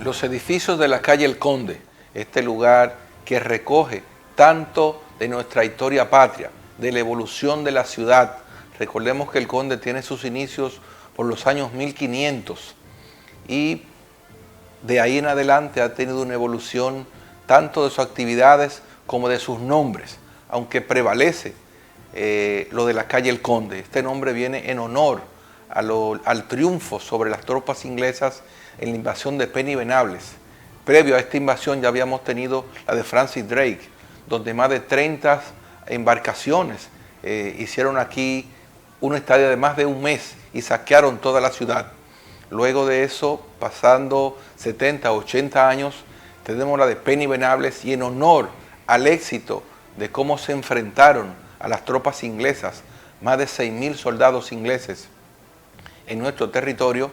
Los edificios de la calle El Conde, este lugar que recoge tanto de nuestra historia patria, de la evolución de la ciudad. Recordemos que El Conde tiene sus inicios por los años 1500 y de ahí en adelante ha tenido una evolución tanto de sus actividades como de sus nombres, aunque prevalece lo de la calle El Conde. Este nombre viene en honor al triunfo sobre las tropas inglesas en la invasión de Penny Venables. Previo a esta invasión ya habíamos tenido la de Francis Drake, donde más de 30 embarcaciones hicieron aquí una estadía de más de un mes y saquearon toda la ciudad. Luego de eso, pasando 70, 80 años, tenemos la de Penny Venables, y en honor al éxito de cómo se enfrentaron a las tropas inglesas, más de 6.000 soldados ingleses en nuestro territorio,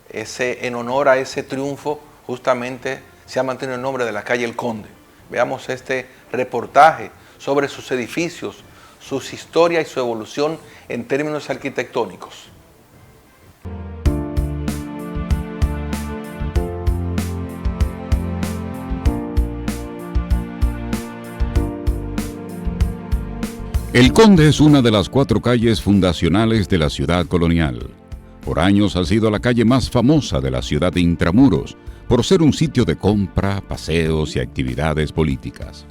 en honor a ese triunfo, justamente se ha mantenido el nombre de la calle El Conde. Veamos este reportaje sobre sus edificios, sus historias y su evolución en términos arquitectónicos. El Conde es una de las 4 calles fundacionales de la ciudad colonial. Por años ha sido la calle más famosa de la ciudad de Intramuros, por ser un sitio de compra, paseos y actividades políticas.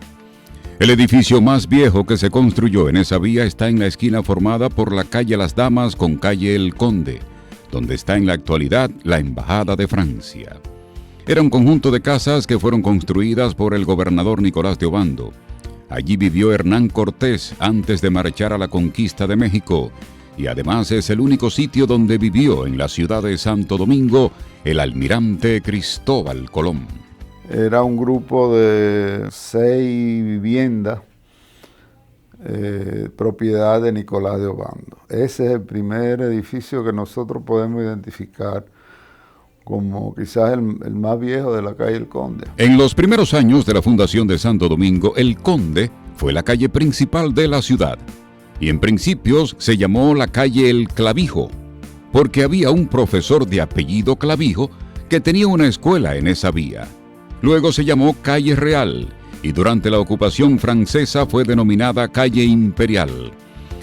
El edificio más viejo que se construyó en esa vía está en la esquina formada por la calle Las Damas con calle El Conde, donde está en la actualidad la Embajada de Francia. Era un conjunto de casas que fueron construidas por el gobernador Nicolás de Obando. Allí vivió Hernán Cortés antes de marchar a la conquista de México, y además es el único sitio donde vivió en la ciudad de Santo Domingo el almirante Cristóbal Colón. Era un grupo de 6 viviendas, propiedad de Nicolás de Obando. Ese es el primer edificio que nosotros podemos identificar como quizás el más viejo de la calle El Conde. En los primeros años de la fundación de Santo Domingo, El Conde fue la calle principal de la ciudad, y en principios se llamó la calle El Clavijo, porque había un profesor de apellido Clavijo que tenía una escuela en esa vía. Luego se llamó Calle Real, y durante la ocupación francesa fue denominada Calle Imperial.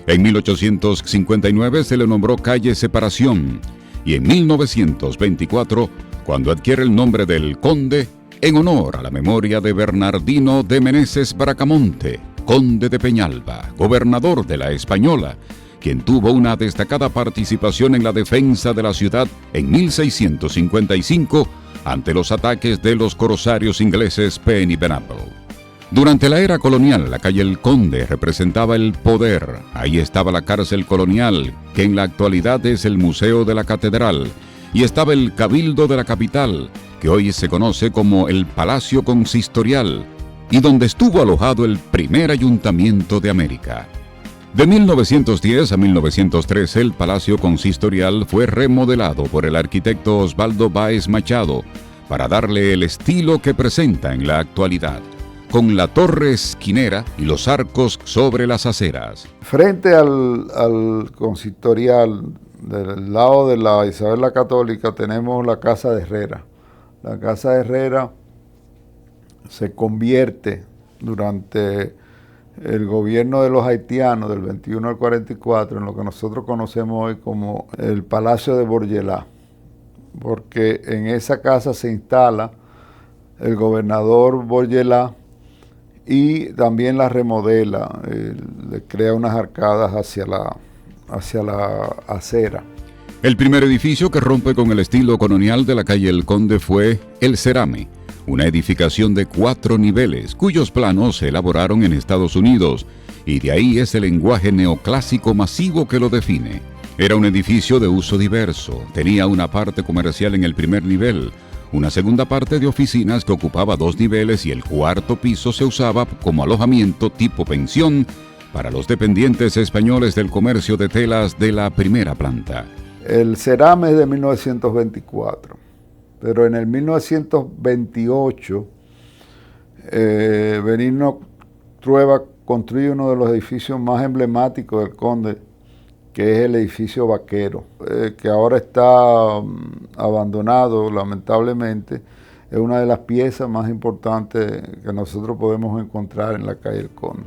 En 1859 se le nombró Calle Separación, y en 1924, cuando adquiere el nombre del Conde, en honor a la memoria de Bernardino de Meneses Bracamonte, conde de Peñalba, gobernador de la Española, quien tuvo una destacada participación en la defensa de la ciudad en 1655 ante los ataques de los corsarios ingleses Penny Venables. Durante la era colonial, la calle El Conde representaba el poder. Ahí estaba la cárcel colonial, que en la actualidad es el Museo de la Catedral, y estaba el Cabildo de la capital, que hoy se conoce como el Palacio Consistorial, y donde estuvo alojado el primer ayuntamiento de América. De 1910 a 1913, el Palacio Consistorial fue remodelado por el arquitecto Osvaldo Báez Machado para darle el estilo que presenta en la actualidad, con la torre esquinera y los arcos sobre las aceras. Frente al consistorial, del lado de la Isabel la Católica, tenemos la Casa de Herrera. La Casa de Herrera se convierte durante el gobierno de los haitianos del 21 al 44 en lo que nosotros conocemos hoy como el Palacio de Bourgelat, porque en esa casa se instala el gobernador Bourgelat y también la remodela, le crea unas arcadas hacia la acera. El primer edificio que rompe con el estilo colonial de la calle El Conde fue el Cerame, una edificación de 4 niveles, cuyos planos se elaboraron en Estados Unidos, y de ahí es el lenguaje neoclásico masivo que lo define. Era un edificio de uso diverso, tenía una parte comercial en el primer nivel, una segunda parte de oficinas que ocupaba 2 niveles y el 4º piso se usaba como alojamiento tipo pensión para los dependientes españoles del comercio de telas de la primera planta. El Cerame es de 1924, pero en el 1928 Benigno Trueba construye uno de los edificios más emblemáticos del Conde, que es el edificio Vaquero, que ahora está abandonado lamentablemente. es una de las piezas más importantes que nosotros podemos encontrar en la calle El Conde.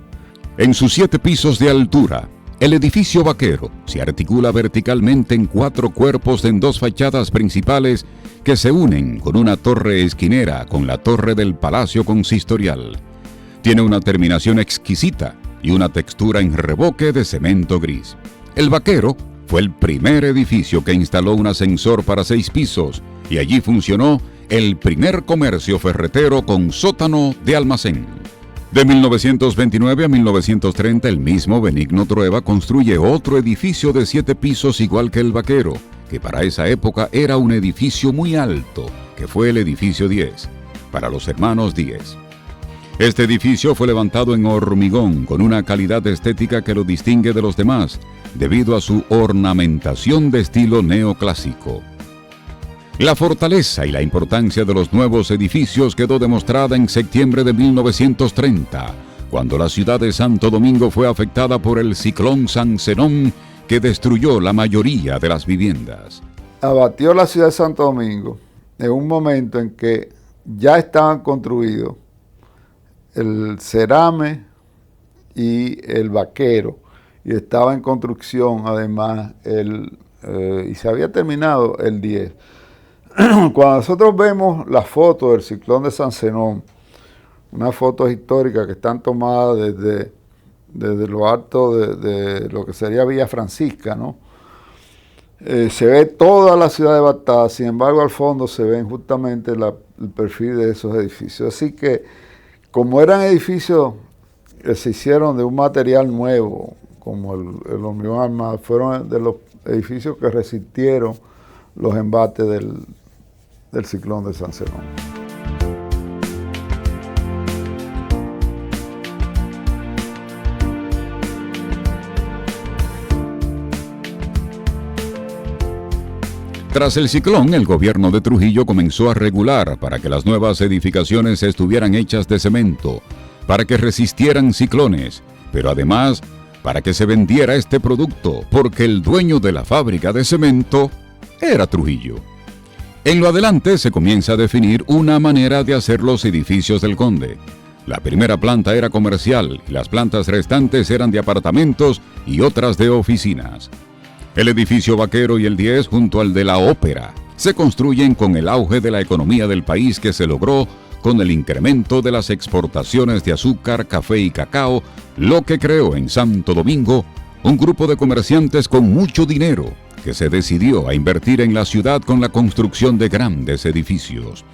En sus 7 pisos de altura, el edificio vaquero se articula verticalmente en 4 cuerpos en 2 fachadas principales que se unen con una torre esquinera con la torre del Palacio Consistorial. Tiene una terminación exquisita y una textura en revoque de cemento gris. El vaquero fue el primer edificio que instaló un ascensor para 6 pisos y allí funcionó el primer comercio ferretero con sótano de almacén. De 1929 a 1930, el mismo Benigno Trueba construye otro edificio de 7 pisos igual que el vaquero, que para esa época era un edificio muy alto, que fue el edificio 10, para los hermanos Díez. Este edificio fue levantado en hormigón con una calidad estética que lo distingue de los demás, debido a su ornamentación de estilo neoclásico. La fortaleza y la importancia de los nuevos edificios quedó demostrada en septiembre de 1930, cuando la ciudad de Santo Domingo fue afectada por el ciclón San Zenón, que destruyó la mayoría de las viviendas. Abatió la ciudad de Santo Domingo en un momento en que ya estaban construidos el Cerame y el Vaquero, y estaba en construcción además y se había terminado el 10. Cuando nosotros vemos las fotos del ciclón de San Zenón, unas fotos históricas que están tomadas desde lo alto de lo que sería Villa Francisca, ¿no? Se ve toda la ciudad devastada, sin embargo al fondo se ven justamente el perfil de esos edificios. Así que, como eran edificios que se hicieron de un material nuevo, como el hormigón armado, fueron de los edificios que resistieron los embates del ciclón de San Zenón. Tras el ciclón, el gobierno de Trujillo comenzó a regular para que las nuevas edificaciones estuvieran hechas de cemento, para que resistieran ciclones, pero además para que se vendiera este producto, porque el dueño de la fábrica de cemento era Trujillo. En lo adelante se comienza a definir una manera de hacer los edificios del Conde. La primera planta era comercial y las plantas restantes eran de apartamentos y otras de oficinas. El edificio Vaquero y el 10 junto al de la Ópera se construyen con el auge de la economía del país que se logró con el incremento de las exportaciones de azúcar, café y cacao, lo que creó en Santo Domingo un grupo de comerciantes con mucho dinero que se decidió a invertir en la ciudad con la construcción de grandes edificios.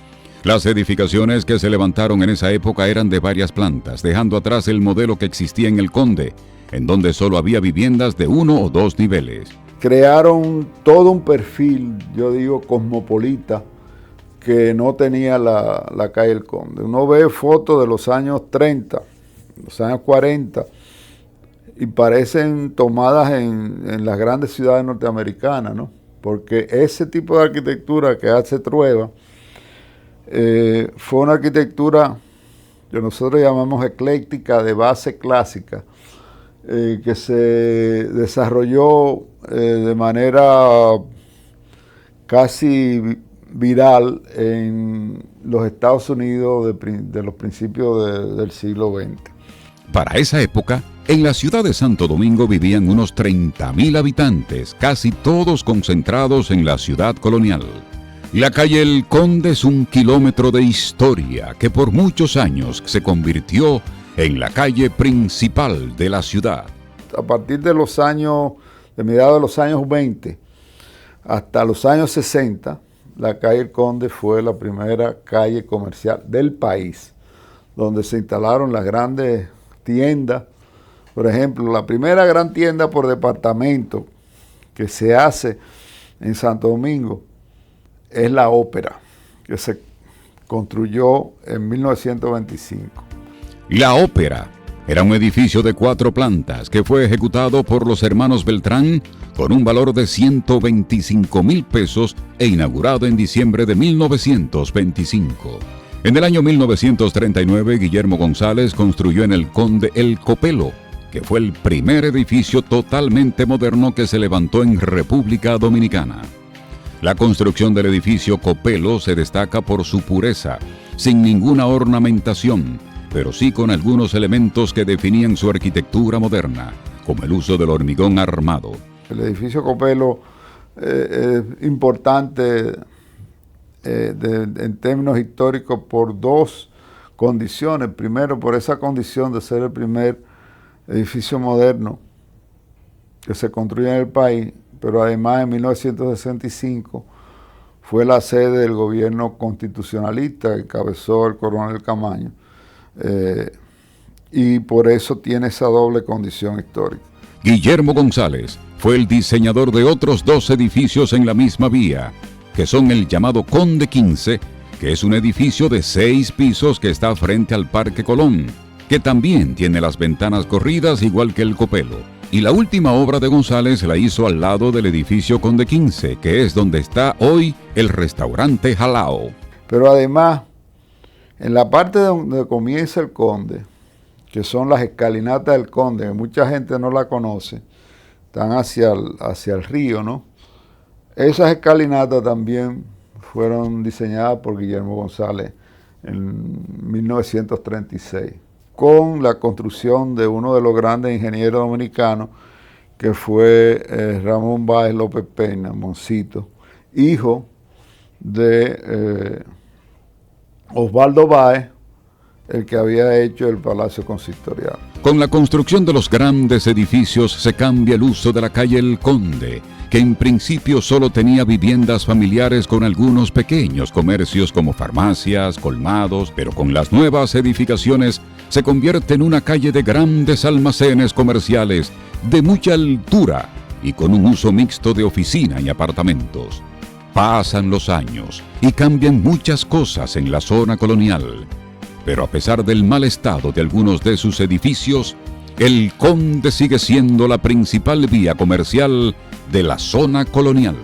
Las edificaciones que se levantaron en esa época eran de varias plantas, dejando atrás el modelo que existía en el Conde, en donde solo había viviendas de 1 o 2 niveles. Crearon todo un perfil, yo digo, cosmopolita, que no tenía la calle El Conde. Uno ve fotos de los años 30, los años 40, y parecen tomadas en las grandes ciudades norteamericanas, ¿no? Porque ese tipo de arquitectura que hace Trueba fue una arquitectura que nosotros llamamos ecléctica, de base clásica, que se desarrolló de manera casi viral en los Estados Unidos de los principios del siglo XX. Para esa época, en la ciudad de Santo Domingo vivían unos 30,000 habitantes, casi todos concentrados en la ciudad colonial. La calle El Conde es un kilómetro de historia que por muchos años se convirtió en la calle principal de la ciudad. A partir de mediados de los años 20 hasta los años 60, la calle El Conde fue la primera calle comercial del país, donde se instalaron las grandes tiendas. Por ejemplo, la primera gran tienda por departamento que se hace en Santo Domingo es la Ópera, que se construyó en 1925. La Ópera era un edificio de 4 plantas que fue ejecutado por los hermanos Beltrán con un valor de 125,000 pesos e inaugurado en diciembre de 1925. En el año 1939, Guillermo González construyó en el Conde el Copelo, que fue el primer edificio totalmente moderno que se levantó en República Dominicana. La construcción del edificio Copelo se destaca por su pureza, sin ninguna ornamentación, pero sí con algunos elementos que definían su arquitectura moderna, como el uso del hormigón armado. El edificio Copelo es importante en términos históricos por dos condiciones. Primero, por esa condición de ser el primer edificio moderno que se construye en el país, pero además en 1965 fue la sede del gobierno constitucionalista que encabezó el coronel Camaño, y por eso tiene esa doble condición histórica. Guillermo González fue el diseñador de otros dos edificios en la misma vía, que son el llamado Conde 15, que es un edificio de 6 pisos que está frente al Parque Colón, que también tiene las ventanas corridas igual que el Copelo. Y la última obra de González la hizo al lado del edificio Conde 15, que es donde está hoy el restaurante Jalao. Pero además, en la parte donde comienza el Conde, que son las escalinatas del Conde, que mucha gente no la conoce, están hacia el río, ¿no? Esas escalinatas también fueron diseñadas por Guillermo González en 1936, con la construcción de uno de los grandes ingenieros dominicanos, que fue Ramón Báez López Peña, Moncito, hijo de Osvaldo Báez, el que había hecho el Palacio Consistorial. Con la construcción de los grandes edificios se cambia el uso de la calle El Conde, que en principio solo tenía viviendas familiares con algunos pequeños comercios como farmacias, colmados, pero con las nuevas edificaciones se convierte en una calle de grandes almacenes comerciales de mucha altura y con un uso mixto de oficina y apartamentos. Pasan los años y cambian muchas cosas en la zona colonial, pero a pesar del mal estado de algunos de sus edificios, El Conde sigue siendo la principal vía comercial de la zona colonial.